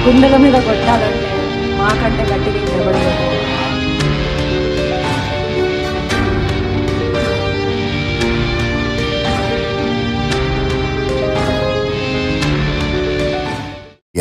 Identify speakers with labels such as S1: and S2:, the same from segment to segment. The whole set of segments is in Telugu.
S1: గుండెల మీద కొట్టాలంటే మాకంటే గట్టిగా ఇంకెవరు కొట్టారు.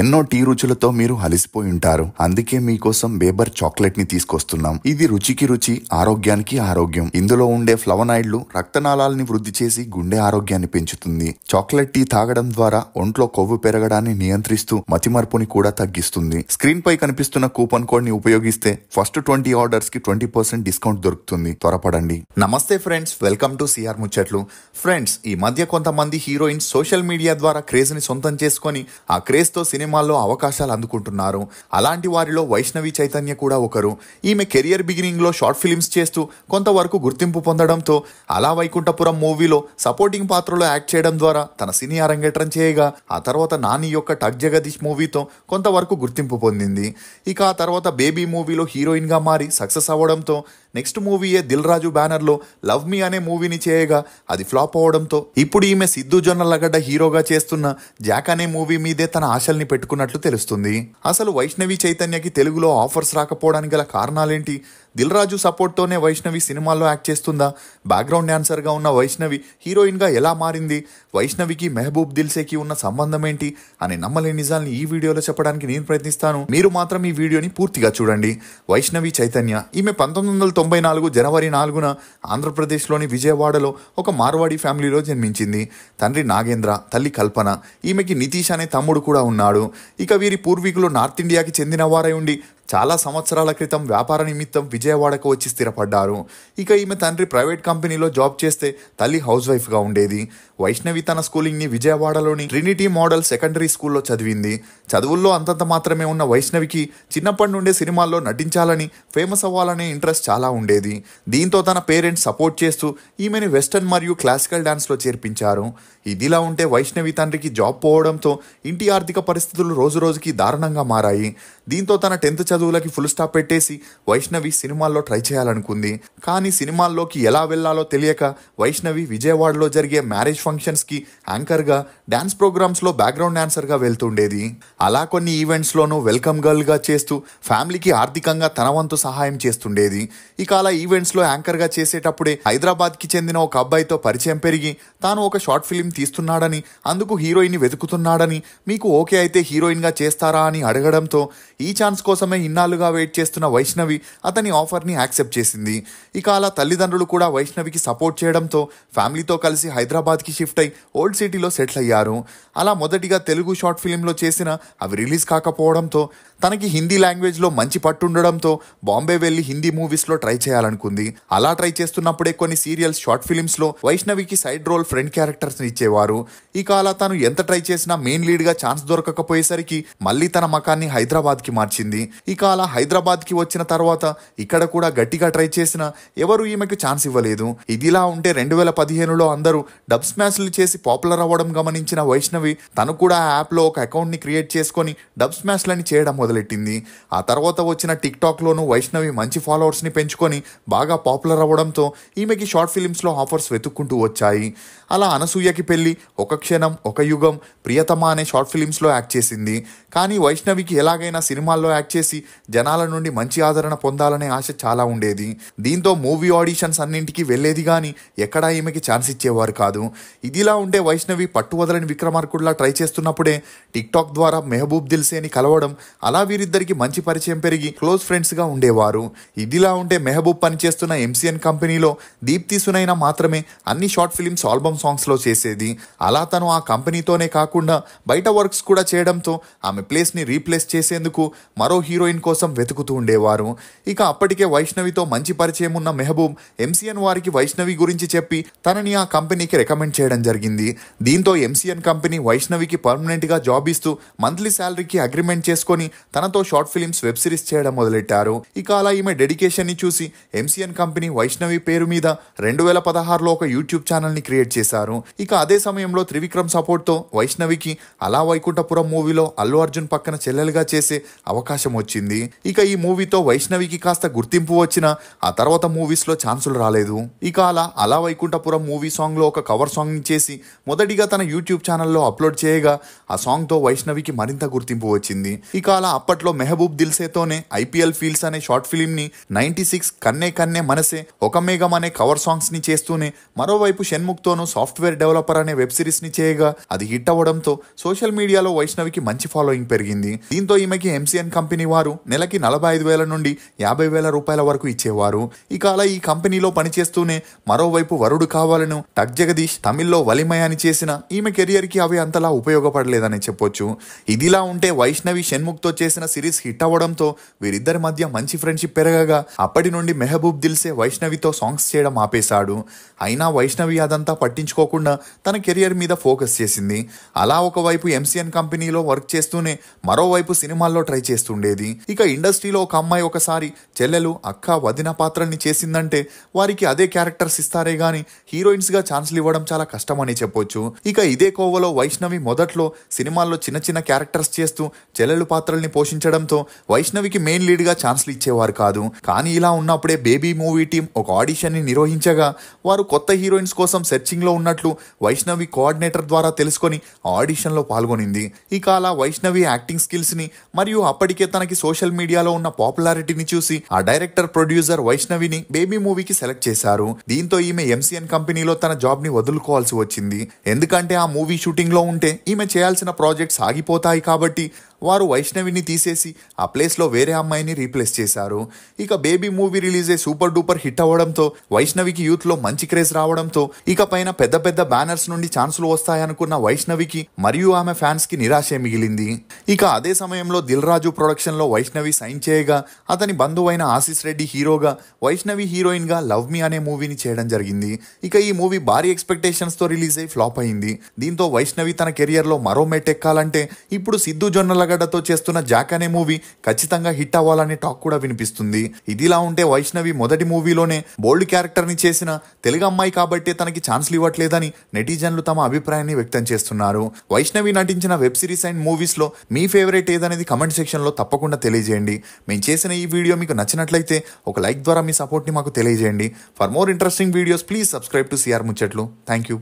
S2: ఎన్నో టీ రుచులతో మీరు అలసిపోయి ఉంటారు. అందుకే మీకోసం బేబర్ చాక్లెట్ ని తీసుకొస్తున్నాం. ఇది రుచికి రుచి, ఆరోగ్యానికి ఆరోగ్యం. ఇందులో ఉండే ఫ్లవనాయిడ్లు రక్తనాళాలని వృద్ధి చేసి గుండె ఆరోగ్యాన్ని పెంచుతుంది. చాక్లెట్ టీ తాగడం ద్వారా ఒంట్లో కొవ్వు పెరగడాన్ని నియంత్రిస్తూ మతిమరుపుని కూడా తగ్గిస్తుంది. స్క్రీన్ పై కనిపిస్తున్న కూపన్ కోడ్ ని ఉపయోగిస్తే ఫస్ట్ 20 ఆర్డర్స్ కి 20% డిస్కౌంట్ దొరుకుతుంది. త్వరపడండి. నమస్తే ఫ్రెండ్స్, వెల్కమ్ టు సిఆర్ ముచ్చట్లు. ఫ్రెండ్స్, ఈ మధ్య కొంతమంది హీరోయిన్స్ సోషల్ మీడియా ద్వారా క్రేజ్ ని సొంతం చేసుకొని ఆ క్రేజ్ తో సినిమాల్లో అవకాశాలు అందుకుంటున్నారు. అలాంటి వారిలో వైష్ణవి చైతన్య కూడా ఒకరు. ఈమె కెరియర్ బిగినింగ్ లో షార్ట్ ఫిల్మ్స్ చేస్తూ కొంతవరకు గుర్తింపు పొందడంతో అలా వైకుంఠపురం మూవీలో సపోర్టింగ్ పాత్రలో యాక్ట్ చేయడం ద్వారా తన సినీ అరంగేట్రం చేయగా, ఆ తర్వాత నాని యొక్క టక్ జగదీష్ మూవీతో కొంతవరకు గుర్తింపు పొందింది. ఇక ఆ తర్వాత బేబీ మూవీలో హీరోయిన్ గా మారి సక్సెస్ అవ్వడంతో నెక్స్ట్ మూవీయే దిల్ రాజు బ్యానర్ లో లవ్ మీ అనే మూవీని చేయగా అది ఫ్లాప్ అవడంతో ఇప్పుడు ఈమె సిద్ధు జొన్నలగడ్డ హీరోగా చేస్తున్న జాక్ అనే మూవీ మీదే తన ఆశల్ని పెట్టుకున్నట్లు తెలుస్తుంది. అసలు వైష్ణవి చైతన్యకి తెలుగులో ఆఫర్స్ రాకపోవడానికి గల కారణాలేంటి? దిల్ రాజు సపోర్ట్ తోనే వైష్ణవి సినిమాల్లో యాక్ట్ చేస్తుందా? బ్యాక్గ్రౌండ్ డాన్సర్ గా ఉన్న వైష్ణవి హీరోయిన్ గా ఎలా మారింది? వైష్ణవికి మెహబూబ్ దిల్సేకి ఉన్న సంబంధం ఏంటి అని నమ్మలేని నిజాల్ని ఈ వీడియోలో చెప్పడానికి నేను ప్రయత్నిస్తాను. మీరు మాత్రం ఈ వీడియోని పూర్తిగా చూడండి. వైష్ణవి చైతన్య ఈమె 1994 జనవరి 4న ఆంధ్రప్రదేశ్లోని విజయవాడలో ఒక మార్వాడి ఫ్యామిలీలో జన్మించింది. తండ్రి నాగేంద్ర, తల్లి కల్పన. ఈమెకి నితీష్ అనే తమ్ముడు కూడా ఉన్నాడు. ఇక వీరి పూర్వీకులు నార్త్ ఇండియాకి చెందిన వారై ఉండి చాలా సంవత్సరాల క్రితం వ్యాపార నిమిత్తం విజయవాడకు వచ్చి స్థిరపడ్డారు. ఇక ఈమె తండ్రి ప్రైవేట్ కంపెనీలో జాబ్ చేస్తే తల్లి హౌస్ వైఫ్ గా ఉండేది. వైష్ణవి తన స్కూలింగ్ ని విజయవాడలోని ట్రినిటీ మోడల్ సెకండరీ స్కూల్లో చదివింది. చదువుల్లో అంతంత మాత్రమే ఉన్న వైష్ణవికి చిన్నప్పటి నుండే సినిమాల్లో నటించాలని, ఫేమస్ అవ్వాలనే ఇంట్రెస్ట్ చాలా ఉండేది. దీంతో తన పేరెంట్స్ సపోర్ట్ చేస్తూ ఈమెని వెస్టర్న్ మరియు క్లాసికల్ డాన్స్ లో చేర్పించారు. ఇదిలా ఉంటే వైష్ణవి తండ్రికి జాబ్ పోవడంతో ఇంటి ఆర్థిక పరిస్థితులు రోజు రోజుకి దారుణంగా మారాయి. దీంతో తన 10th చదువులకి ఫుల్ స్టాప్ పెట్టేసి వైష్ణవి సినిమాల్లో ట్రై చేయాలనుకుంది. కానీ సినిమాల్లోకి ఎలా వెళ్లాలో తెలియక వైష్ణవి విజయవాడలో జరిగే మ్యారేజ్ ఫంక్షన్స్ కి యాంకర్ గా, డాన్స్ ప్రోగ్రామ్స్ లో బ్యాక్గ్రౌండ్ డాన్సర్ గా వెళ్తుండేది. అలా కొన్ని ఈవెంట్స్ లోనూ వెల్కమ్ గర్ల్ గా చేస్తూ ఫ్యామిలీకి ఆర్థికంగా తన వంతు సహాయం చేస్తుండేది. ఇక అలా ఈవెంట్స్ లో యాంకర్ గా చేసేటప్పుడే హైదరాబాద్ కి చెందిన ఒక అబ్బాయితో పరిచయం పెరిగి తాను ఒక షార్ట్ ఫిల్మ్ తీస్తున్నాడని, అందుకు హీరోయిన్ ని వెతుకుతున్నాడని, మీకు ఓకే అయితే హీరోయిన్ గా చేస్తారా అని అడగడంతో ఈ ఛాన్స్ కోసమే ఇన్నాళ్లుగా వెయిట్ చేస్తున్న వైష్ణవి అతని ఆఫర్ ని యాక్సెప్ట్ చేసింది. ఇక అలా తల్లిదండ్రులు కూడా వైష్ణవికి సపోర్ట్ చేయడంతో ఫ్యామిలీతో కలిసి హైదరాబాద్ కి షిఫ్ట్ అయి ఓల్డ్ సిటీలో సెటిల్ అయ్యారు. అలా మొదటిగా తెలుగు షార్ట్ ఫిల్మ్లో చేసిన అవి రిలీజ్ కాకపోవడంతో తనకి హిందీ లాంగ్వేజ్ లో మంచి పట్టుండడంతో బాంబే వెళ్లి హిందీ మూవీస్ లో ట్రై చేయాలనుకుంది. అలా ట్రై చేస్తున్నప్పుడే కొన్ని సీరియల్స్, షార్ట్ ఫిల్మ్స్ లో వైష్ణవికి సైడ్ రోల్, ఫ్రెండ్ క్యారెక్టర్స్ ఇచ్చేవారు. ఇక అలా తను ఎంత ట్రై చేసినా మెయిన్ లీడ్ గా ఛాన్స్ దొరకకపోయేసరికి మళ్ళీ తన మకాన్ని హైదరాబాద్ కి మార్చింది. ఇక అలా హైదరాబాద్ కి వచ్చిన తర్వాత ఇక్కడ కూడా గట్టిగా ట్రై చేసినా ఎవరు ఈమెకు ఛాన్స్ ఇవ్వలేదు. ఇదిలా ఉంటే 2015లో అందరూ డబ్ స్మాష్లు చేసి పాపులర్ అవ్వడం గమనించిన వైష్ణవి తను కూడా ఆ యాప్ లో ఒక అకౌంట్ ని క్రియేట్ చేసుకొని డబ్ స్మాష్లని చేయడం మొదలెట్టింది. ఆ తర్వాత వచ్చిన టిక్ టాక్ లోను వైష్ణవి మంచి ఫాలోవర్స్ ని పెంచుకొని బాగా పాపులర్ అవ్వడంతో ఈమెకి షార్ట్ ఫిల్మ్స్ లో ఆఫర్స్ వెతుక్కుంటూ వచ్చాయి. అలా అనసూయకి పెళ్లి, ఒక క్షణం, ఒక యుగం, ప్రియతమ అనే షార్ట్ ఫిల్మ్స్ లో యాక్ట్ చేసింది. కానీ వైష్ణవికి ఎలాగైనా సినిమాల్లో యాక్ట్ చేసి జనాల నుండి మంచి ఆదరణ పొందాలనే ఆశ చాలా ఉండేది. దీంతో మూవీ ఆడిషన్స్ అన్నింటికి వెళ్లేది గానీ ఎక్కడా ఈమెకి ఛాన్స్ ఇచ్చేవారు కాదు. ఇదిలా ఉంటే వైష్ణవి పట్టువదలని విక్రమార్కుడిలా ట్రై చేస్తున్నప్పుడే టిక్ టాక్ ద్వారా మెహబూబ్ దిల్సేని కలవడం, అలా వీరిద్దరికి మంచి పరిచయం పెరిగి క్లోజ్ ఫ్రెండ్స్ గా ఉండేవారు. ఇదిలా ఉంటే మెహబూబ్ పనిచేస్తున్న ఎంసీఎన్ కంపెనీలో దీప్తి సునైనా మాత్రమే అన్ని షార్ట్ ఫిల్మ్స్, ఆల్బమ్ సాంగ్స్ లో చేసేది. అలా తను ఆ కంపెనీతోనే కాకుండా బయట వర్క్స్ కూడా చేయడంతో ఆమె ప్లేస్ ని రీప్లేస్ చేసేందుకు మరో హీరోయిన్ కోసం వెతుకుతూ ఉండేవారు. ఇక అప్పటికే వైష్ణవితో మంచి పరిచయం ఉన్న మెహబూబ్ ఎంసీఎన్ వారికి వైష్ణవి గురించి చెప్పి తనని ఆ కంపెనీకి రికమెండ్ చేయడం జరిగింది. దీంతో ఎంసీఎన్ కంపెనీ వైష్ణవికి పర్మనెంట్ గా జాబ్ ఇస్తూ మంత్లీ శాలరీకి అగ్రిమెంట్ చేసుకొని తనతో షార్ట్ ఫిల్మ్స్, వెబ్ సిరీస్ చేయడం మొదలెట్టారు. ఇక అలా ఈమె డెడికేషన్ ని చూసి ఎంసీఎన్ కంపెనీ వైష్ణవి పేరు మీద 2016లో ఒక యూట్యూబ్ ఛానల్ ని క్రియేట్ చేశారు. ఇక అదే సమయంలో త్రివిక్రమ్ సపోర్ట్ తో వైష్ణవికి అలా వైకుంఠపురం మూవీలో అల్లు అర్జున్ పక్కన చెల్లెలుగా చేసే అవకాశం వచ్చింది. వచ్చింది. ఇక ఈ మూవీతో వైష్ణవికి కాస్త గుర్తింపు వచ్చినా ఆ తర్వాత మూవీస్ లో ఛాన్సులు రాలేదు. ఇక అలా వైకుంఠపురం మూవీ సాంగ్ లో ఒక కవర్ సాంగ్ ని చేసి మొదటిగా తన యూట్యూబ్ ఛానల్లో అప్లోడ్ చేయగా ఆ సాంగ్ తో వైష్ణవికి మరింత గుర్తింపు వచ్చింది. ఇక అప్పట్లో మెహబూబ్ దిల్సేతోనే IPL ఫీల్స్ అనే షార్ట్ ఫిలిం ని 96 కన్నే కన్నే మనసే ఒక మేఘం అనే కవర్ సాంగ్స్ ని చేస్తూనే మరోవైపు షణ్ముఖ్ తోనూ సాఫ్ట్వేర్ డెవలపర్ అనే వెబ్ సిరీస్ ని చేయగా అది హిట్ అవ్వడంతో సోషల్ మీడియాలో వైష్ణవికి మంచి ఫాలోయింగ్ పెరిగింది. దీంతో ఈమెకి MCN కంపెనీ వారు నెలకి 45,000 నుండి 50,000 రూపాయల వరకు ఇచ్చేవారు. ఇక ఈ కంపెనీలో పనిచేస్తూనే మరోవైపు వరుడు కావాలను, టక్ జగదీష్, తమిళ్లో వలిమయ అని చేసిన ఈమె కెరియర్ కి అవి అంతలా ఉపయోగపడలేదని చెప్పొచ్చు. ఇదిలా ఉంటే వైష్ణవి షణ్ముఖ్ తో చేసిన సిరీస్ హిట్ అవ్వడంతో వీరిద్దరి మధ్య మంచి ఫ్రెండ్షిప్ పెరగగా అప్పటి నుండి మెహబూబ్ దిల్సే వైష్ణవితో సాంగ్స్ చేయడం ఆపేశాడు. అయినా వైష్ణవి అదంతా పట్టించుకోకుండా తన కెరియర్ మీద ఫోకస్ చేసింది. అలా ఒకవైపు MCN కంపెనీలో వర్క్ చేస్తూనే మరోవైపు సినిమాల్లో ట్రై చేస్తుండేది. ఇక ఇండస్ట్రీలో ఒక అమ్మాయి ఒకసారి చెల్లెలు, అక్క, వదిన పాత్రల్ని చేసిందంటే వారికి అదే క్యారెక్టర్స్ ఇస్తారే గాని హీరోయిన్స్ గా ఛాన్స్లు ఇవ్వడం చాలా కష్టమని చెప్పొచ్చు. ఇక ఇదే కోవలో వైష్ణవి మొదట్లో సినిమాల్లో చిన్న చిన్న క్యారెక్టర్స్ చేస్తూ చెల్లెలు పాత్రల్ని పోషించడంతో వైష్ణవికి మెయిన్ లీడ్ గా ఛాన్స్లు ఇచ్చేవారు కాదు. కానీ ఇలా ఉన్నప్పుడే బేబీ మూవీ టీం ఒక ఆడిషన్ ని నిర్వహించగా వారు కొత్త హీరోయిన్స్ కోసం సెర్చింగ్ లో ఉన్నట్లు వైష్ణవి కోఆర్డినేటర్ ద్వారా తెలుసుకొని ఆడిషన్ లో పాల్గొనింది. ఇక అలా వైష్ణవి యాక్టింగ్ స్కిల్స్ ని మరియు అప్పటికే తనకి సోషల్ మీడియాలో ఉన్న పాపులారిటీని చూసి ఆ డైరెక్టర్, ప్రొడ్యూసర్ వైష్ణవిని బేబీ మూవీకి సెలెక్ట్ చేశారు. దీంతో ఈమె MCN కంపెనీలో తన జాబ్ ని వదులుకోవాల్సి వచ్చింది. ఎందుకంటే ఆ మూవీ షూటింగ్ లో ఉంటే ఈమె చేయాల్సిన ప్రాజెక్ట్స్ ఆగిపోతాయి కాబట్టి వారు వైష్ణవిని తీసేసి ఆ ప్లేస్ లో వేరే అమ్మాయిని రీప్లేస్ చేశారు. ఇక బేబీ మూవీ రిలీజ్ అయ్యి సూపర్ డూపర్ హిట్ అవ్వడంతో వైష్ణవికి యూత్ లో మంచి క్రేజ్ రావడంతో ఇక పైన పెద్ద పెద్ద బ్యానర్స్ నుండి ఛాన్సులు వస్తాయనుకున్న వైష్ణవికి మరియు ఆమె ఫ్యాన్స్ కి నిరాశే మిగిలింది. ఇక అదే సమయంలో దిల్ రాజు ప్రొడక్షన్ లో వైష్ణవి సైన్ చేయగా అతని బంధువైన ఆశీస్ రెడ్డి హీరోగా, వైష్ణవి హీరోయిన్ గా లవ్ మీ అనే మూవీని చేయడం జరిగింది. ఇక ఈ మూవీ భారీ ఎక్స్పెక్టేషన్స్ తో రిలీజ్ అయ్యి ఫ్లాప్ అయింది. దీంతో వైష్ణవి తన కెరియర్ లో మరో మెట్ ఎక్కాలంటే ఇప్పుడు సిద్ధు జొన్నలగడ్డతో చేస్తున్న జాక్ అనే మూవీ ఖచ్చితంగా హిట్ అవ్వాలనే టాక్ కూడా వినిపిస్తుంది. ఇదిలా ఉంటే వైష్ణవి మొదటి మూవీలోనే బోల్డ్ క్యారెక్టర్ ని చేసిన తెలుగు అమ్మాయి కాబట్టి తనకి ఛాన్స్లు ఇవ్వట్లేదని నెటిజన్లు తమ అభిప్రాయాన్ని వ్యక్తం చేస్తున్నారు. వైష్ణవి నటించిన వెబ్ సిరీస్ అండ్ మూవీస్ లో మీ ఫేవరెట్ ఏదనేది కమెంట్ సెక్షన్ లో తప్పకుండా తెలియజేయండి. మేము చేసిన ఈ వీడియో మీకు నచ్చినట్లయితే ఒక లైక్ ద్వారా మీ సపోర్ట్ ని మాకు తెలియజేయండి. For more interesting videos please subscribe to CR ముచ్చట్లు. Thank you.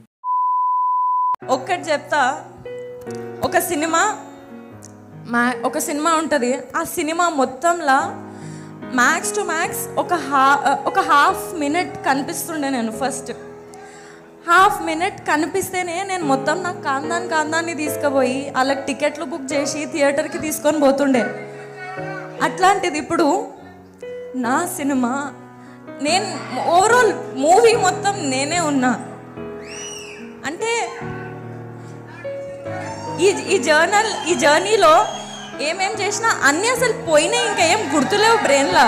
S3: ఒక్కటి చెప్తా, ఒక సినిమా ఉంటుంది. ఆ సినిమా మొత్తంలో మ్యాక్స్ టు మ్యాక్స్ ఒక హాఫ్ మినిట్ కనిపిస్తుండే. నేను ఫస్ట్ హాఫ్ మినిట్ కనిపిస్తేనే నేను మొత్తం నాకు కాందాన్ని తీసుకుపోయి వాళ్ళకి టికెట్లు బుక్ చేసి థియేటర్కి తీసుకొని పోతుండే. అట్లాంటిది ఇప్పుడు నా సినిమా, నేను ఓవరాల్ మూవీ మొత్తం నేనే ఉన్నా అంటే ఈ జర్నీలో ఏమేం చేసినా అన్నీ అసలు పోయినాయి, ఇంకా ఏం గుర్తులేవు బ్రెయిన్లో.